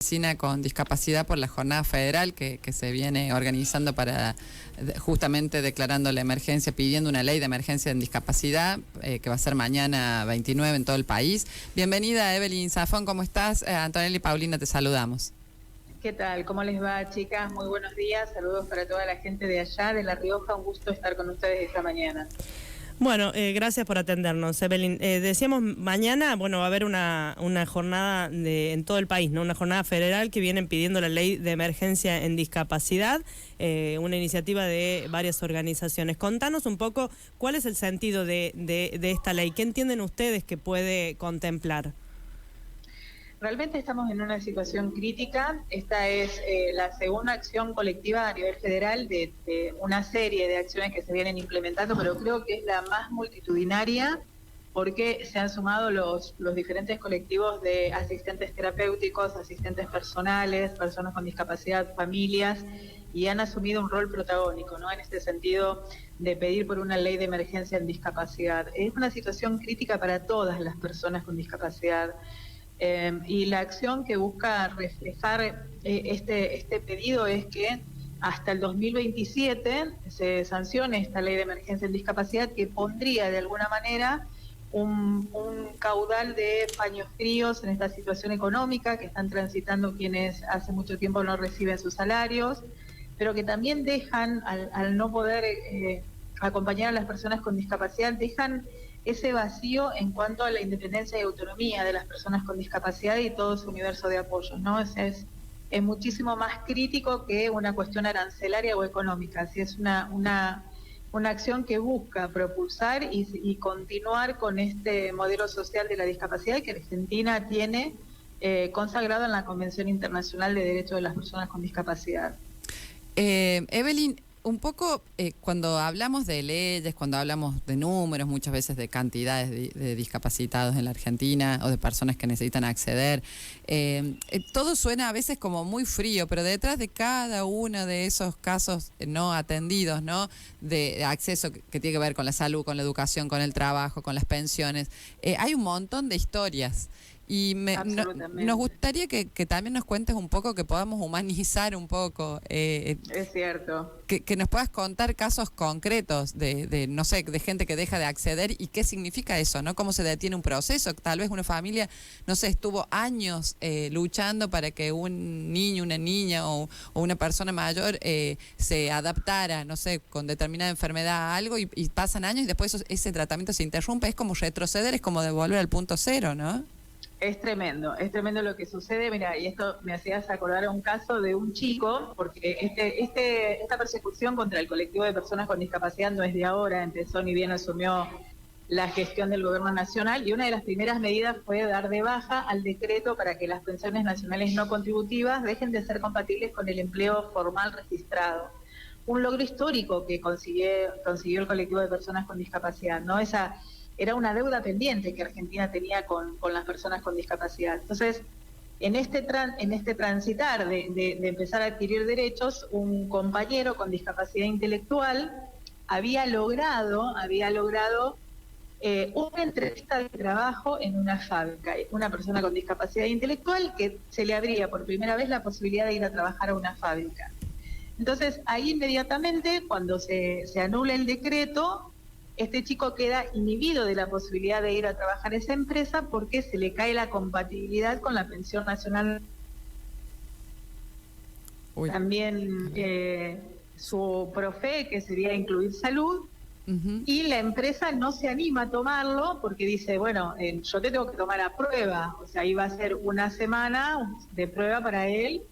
Vecina con discapacidad por la jornada federal que se viene organizando para justamente declarando la emergencia, pidiendo una ley de emergencia en discapacidad que va a ser mañana 29 en todo el país. Bienvenida Evelyn Zafón, ¿cómo estás? Antonella y Paulina te saludamos. ¿Qué tal? ¿Cómo les va, chicas? Muy buenos días. Saludos para toda la gente de allá, de La Rioja. Un gusto estar con ustedes esta mañana. Bueno, gracias por atendernos, Evelyn. Decíamos, mañana, bueno, va a haber una jornada en todo el país, ¿no? Una jornada federal que vienen pidiendo la ley de emergencia en discapacidad, una iniciativa de varias organizaciones. Contanos un poco cuál es el sentido de esta ley. ¿Qué entienden ustedes que puede contemplar? Realmente estamos en una situación crítica. Esta es la segunda acción colectiva a nivel federal de una serie de acciones que se vienen implementando, pero creo que es la más multitudinaria porque se han sumado los diferentes colectivos de asistentes terapéuticos, asistentes personales, personas con discapacidad, familias, y han asumido un rol protagónico, ¿no? En este sentido de pedir por una ley de emergencia en discapacidad. Es una situación crítica para todas las personas con discapacidad. Y la acción que busca reflejar este pedido es que hasta el 2027 se sancione esta ley de emergencia en discapacidad que pondría de alguna manera un caudal de paños fríos en esta situación económica que están transitando quienes hace mucho tiempo no reciben sus salarios, pero que también dejan, al no poder acompañar a las personas con discapacidad, dejan ese vacío en cuanto a la independencia y autonomía de las personas con discapacidad y todo su universo de apoyos, ¿no? Es muchísimo más crítico que una cuestión arancelaria o económica. Así es una acción que busca propulsar y continuar con este modelo social de la discapacidad que Argentina tiene consagrado en la Convención Internacional de Derechos de las Personas con Discapacidad. Evelyn, un poco cuando hablamos de leyes, cuando hablamos de números, muchas veces de cantidades de discapacitados en la Argentina o de personas que necesitan acceder, todo suena a veces como muy frío, pero detrás de cada uno de esos casos no atendidos, ¿no? De acceso que tiene que ver con la salud, con la educación, con el trabajo, con las pensiones, hay un montón de historias. Y nos gustaría que también nos cuentes un poco, que podamos humanizar un poco. Es cierto. Que nos puedas contar casos concretos no sé, de gente que deja de acceder y qué significa eso, ¿no? Cómo se detiene un proceso. Tal vez una familia, no sé, estuvo años luchando para que un niño, una niña o una persona mayor se adaptara, no sé, con determinada enfermedad a algo y pasan años y después ese tratamiento se interrumpe. Es como retroceder, es como devolver al punto cero, ¿no? Es tremendo lo que sucede. Mira, y esto me hacías acordar a un caso de un chico, porque esta persecución contra el colectivo de personas con discapacidad no es de ahora, empezó ni bien asumió la gestión del gobierno nacional, y una de las primeras medidas fue dar de baja al decreto para que las pensiones nacionales no contributivas dejen de ser compatibles con el empleo formal registrado. Un logro histórico que consiguió el colectivo de personas con discapacidad, ¿no? Era una deuda pendiente que Argentina tenía con las personas con discapacidad. Entonces, en este transitar de empezar a adquirir derechos, un compañero con discapacidad intelectual había logrado una entrevista de trabajo en una fábrica. Una persona con discapacidad intelectual que se le abría por primera vez la posibilidad de ir a trabajar a una fábrica. Entonces, ahí inmediatamente, cuando se anula el decreto, este chico queda inhibido de la posibilidad de ir a trabajar a esa empresa porque se le cae la compatibilidad con la pensión nacional. Uy. También su profe, que sería incluir salud, y la empresa no se anima a tomarlo porque dice, bueno, yo te tengo que tomar a prueba, o sea, iba a ser una semana de prueba para él,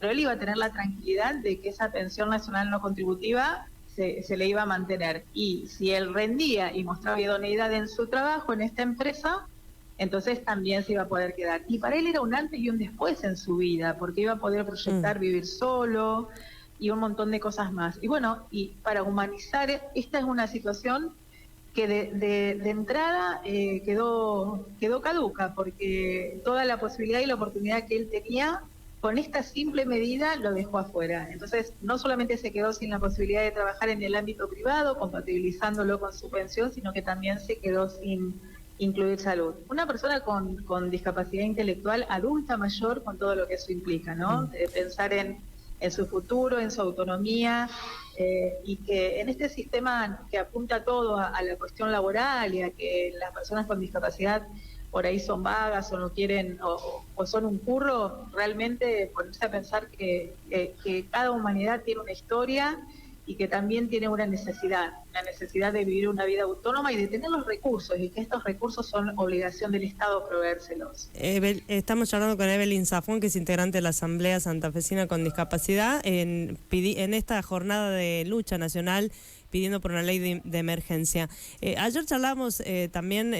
pero él iba a tener la tranquilidad de que esa pensión nacional no contributiva se le iba a mantener. Y si él rendía y mostraba idoneidad en su trabajo en esta empresa, entonces también se iba a poder quedar. Y para él era un antes y un después en su vida, porque iba a poder proyectar vivir solo y un montón de cosas más. Y bueno, y para humanizar, esta es una situación que de entrada quedó caduca, porque toda la posibilidad y la oportunidad que él tenía con esta simple medida lo dejó afuera. Entonces, no solamente se quedó sin la posibilidad de trabajar en el ámbito privado, compatibilizándolo con su pensión, sino que también se quedó sin incluir salud. Una persona con discapacidad intelectual adulta mayor, con todo lo que eso implica, ¿no? Pensar en su futuro, en su autonomía, y que en este sistema que apunta todo a la cuestión laboral y a que las personas con discapacidad por ahí son vagas o no quieren o son un curro, realmente ponerse a pensar que cada humanidad tiene una historia y que también tiene una necesidad de vivir una vida autónoma y de tener los recursos, y que estos recursos son obligación del Estado proveérselos. Estamos charlando con Evelyn Zafón, que es integrante de la Asamblea Santafesina con Discapacidad, en esta jornada de lucha nacional pidiendo por una ley de emergencia. Ayer charlamos también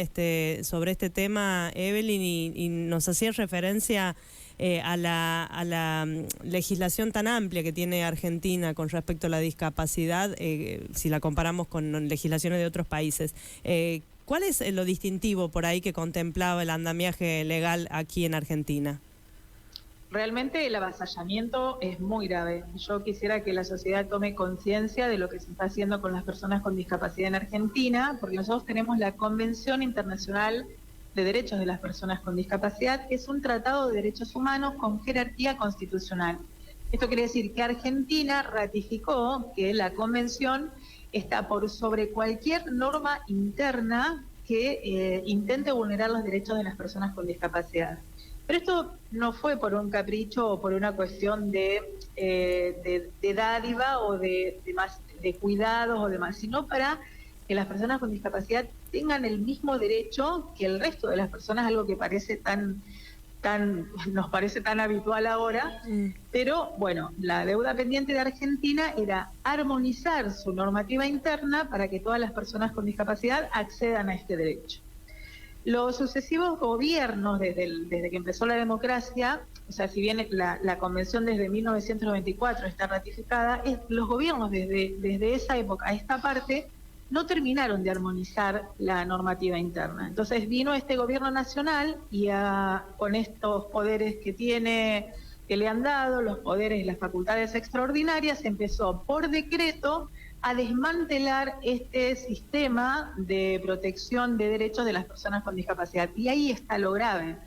sobre este tema, Evelyn, y nos hacía referencia a la legislación tan amplia que tiene Argentina con respecto a la discapacidad, si la comparamos con legislaciones de otros países. ¿Cuál es lo distintivo por ahí que contemplaba el andamiaje legal aquí en Argentina? Realmente el avasallamiento es muy grave. Yo quisiera que la sociedad tome conciencia de lo que se está haciendo con las personas con discapacidad en Argentina, porque nosotros tenemos la Convención Internacional de Derechos de las Personas con Discapacidad, que es un tratado de derechos humanos con jerarquía constitucional. Esto quiere decir que Argentina ratificó que la Convención está por sobre cualquier norma interna que intente vulnerar los derechos de las personas con discapacidad. Pero esto no fue por un capricho o por una cuestión de dádiva o de cuidados o demás, sino para que las personas con discapacidad tengan el mismo derecho que el resto de las personas, algo que parece nos parece tan habitual ahora, pero bueno, la deuda pendiente de Argentina era armonizar su normativa interna para que todas las personas con discapacidad accedan a este derecho. Los sucesivos gobiernos, desde que empezó la democracia, o sea, si bien la convención desde 1994 está ratificada, los gobiernos desde esa época a esta parte no terminaron de armonizar la normativa interna. Entonces vino este gobierno nacional y con estos poderes que le han dado, los poderes y las facultades extraordinarias, empezó por decreto a desmantelar este sistema de protección de derechos de las personas con discapacidad. Y ahí está lo grave,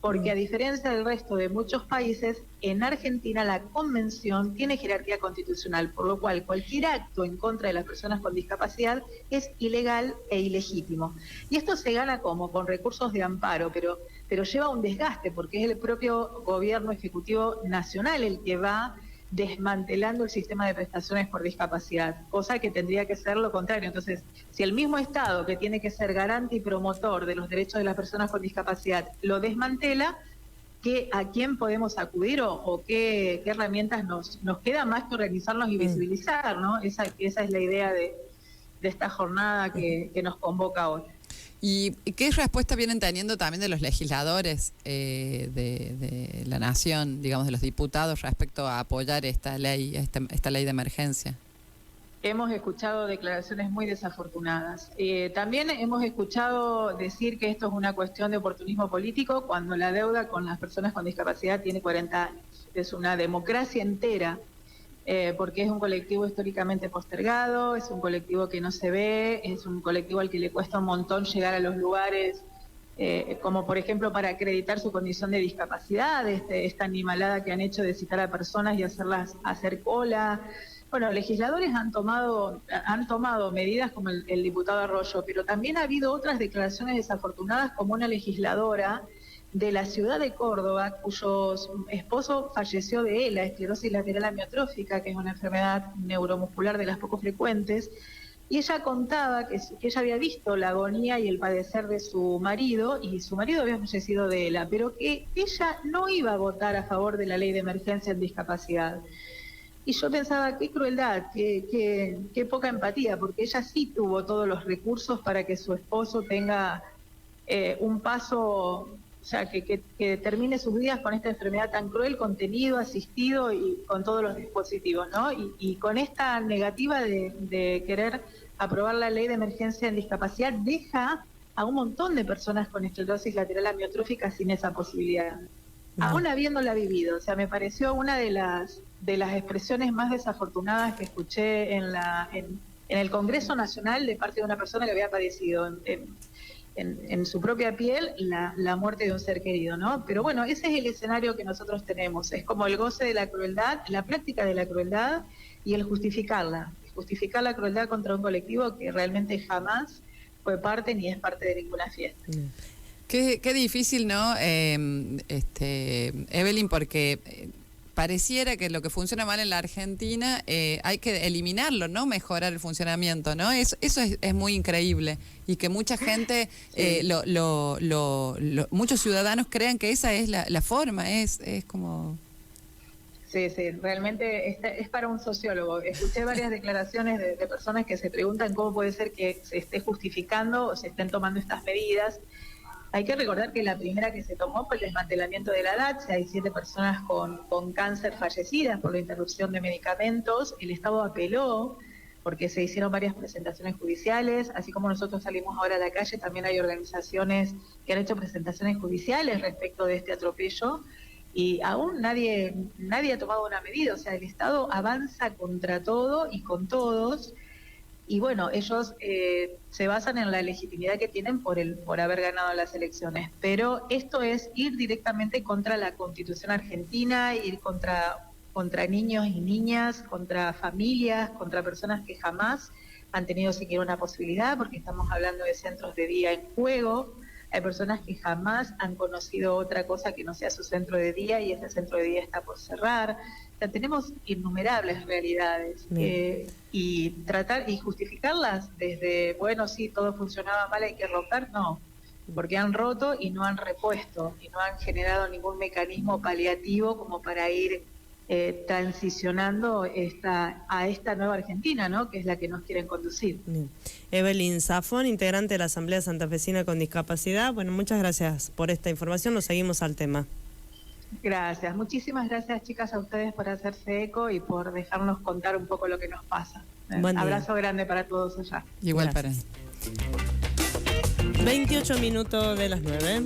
porque a diferencia del resto de muchos países, en Argentina la Convención tiene jerarquía constitucional, por lo cual cualquier acto en contra de las personas con discapacidad es ilegal e ilegítimo. Y esto se gana como con recursos de amparo, pero lleva un desgaste, porque es el propio gobierno ejecutivo nacional el que va desmantelando el sistema de prestaciones por discapacidad, cosa que tendría que ser lo contrario. Entonces, si el mismo Estado, que tiene que ser garante y promotor de los derechos de las personas con discapacidad, lo desmantela, ¿a quién podemos acudir o qué herramientas nos queda más que organizarnos y visibilizar, ¿no? Esa es la idea de esta jornada que nos convoca hoy. ¿Y qué respuesta vienen teniendo también de los legisladores de la Nación, digamos, de los diputados, respecto a apoyar esta ley de emergencia? Hemos escuchado declaraciones muy desafortunadas. También hemos escuchado decir que esto es una cuestión de oportunismo político, cuando la deuda con las personas con discapacidad tiene 40 años. Es una democracia entera, porque es un colectivo históricamente postergado, es un colectivo que no se ve, es un colectivo al que le cuesta un montón llegar a los lugares, como por ejemplo para acreditar su condición de discapacidad, esta animalada que han hecho de citar a personas y hacerlas hacer cola. Bueno, legisladores han tomado medidas como el diputado Arroyo, pero también ha habido otras declaraciones desafortunadas, como una legisladora de la ciudad de Córdoba, cuyo esposo falleció de ELA, esclerosis lateral amiotrófica, que es una enfermedad neuromuscular de las poco frecuentes, y ella contaba que ella había visto la agonía y el padecer de su marido, y su marido había fallecido de ELA, pero que ella no iba a votar a favor de la ley de emergencia en discapacidad. Y yo pensaba, qué crueldad, qué poca empatía, porque ella sí tuvo todos los recursos para que su esposo tenga un paso, o sea, que termine sus días con esta enfermedad tan cruel, contenido, asistido y con todos los dispositivos, ¿no? Y con esta negativa de querer aprobar la ley de emergencia en discapacidad, deja a un montón de personas con esclerosis lateral amiotrófica sin esa posibilidad, aún habiéndola vivido. O sea, me pareció una de las expresiones más desafortunadas que escuché en el Congreso Nacional de parte de una persona que había padecido en su propia piel la muerte de un ser querido, ¿no? Pero bueno, ese es el escenario que nosotros tenemos, es como el goce de la crueldad, la práctica de la crueldad y el justificarla, justificar la crueldad contra un colectivo que realmente jamás fue parte ni es parte de ninguna fiesta. Qué difícil, ¿no? Evelyn, porque pareciera que lo que funciona mal en la Argentina hay que eliminarlo, ¿no? Mejorar el funcionamiento, ¿no? Eso es muy increíble y que mucha gente, sí. Muchos ciudadanos crean que esa es la forma, es como... Sí, realmente es para un sociólogo. Escuché varias declaraciones de personas que se preguntan cómo puede ser que se esté justificando o se estén tomando estas medidas. Hay que recordar que la primera que se tomó fue el desmantelamiento de la DATSE. Hay 7 personas con cáncer fallecidas por la interrupción de medicamentos. El Estado apeló porque se hicieron varias presentaciones judiciales. Así como nosotros salimos ahora a la calle, también hay organizaciones que han hecho presentaciones judiciales respecto de este atropello. Y aún nadie ha tomado una medida. O sea, el Estado avanza contra todo y con todos. Y bueno, ellos se basan en la legitimidad que tienen por haber ganado las elecciones. Pero esto es ir directamente contra la Constitución argentina, ir contra niños y niñas, contra familias, contra personas que jamás han tenido siquiera una posibilidad, porque estamos hablando de centros de día en juego. Hay personas que jamás han conocido otra cosa que no sea su centro de día y ese centro de día está por cerrar. O sea, tenemos innumerables realidades y tratar y justificarlas desde, bueno, sí, todo funcionaba mal, hay que romper, no, porque han roto y no han repuesto y no han generado ningún mecanismo paliativo como para ir transicionando a esta nueva Argentina, ¿no? Que es la que nos quieren conducir. Bien. Evelyn Zafón, integrante de la Asamblea Santafesina con Discapacidad. Bueno, muchas gracias por esta información. Nos seguimos al tema. Gracias. Muchísimas gracias, chicas, a ustedes por hacerse eco y por dejarnos contar un poco lo que nos pasa. Un abrazo grande para todos allá. Igual gracias. Para 28 minutos de las 9.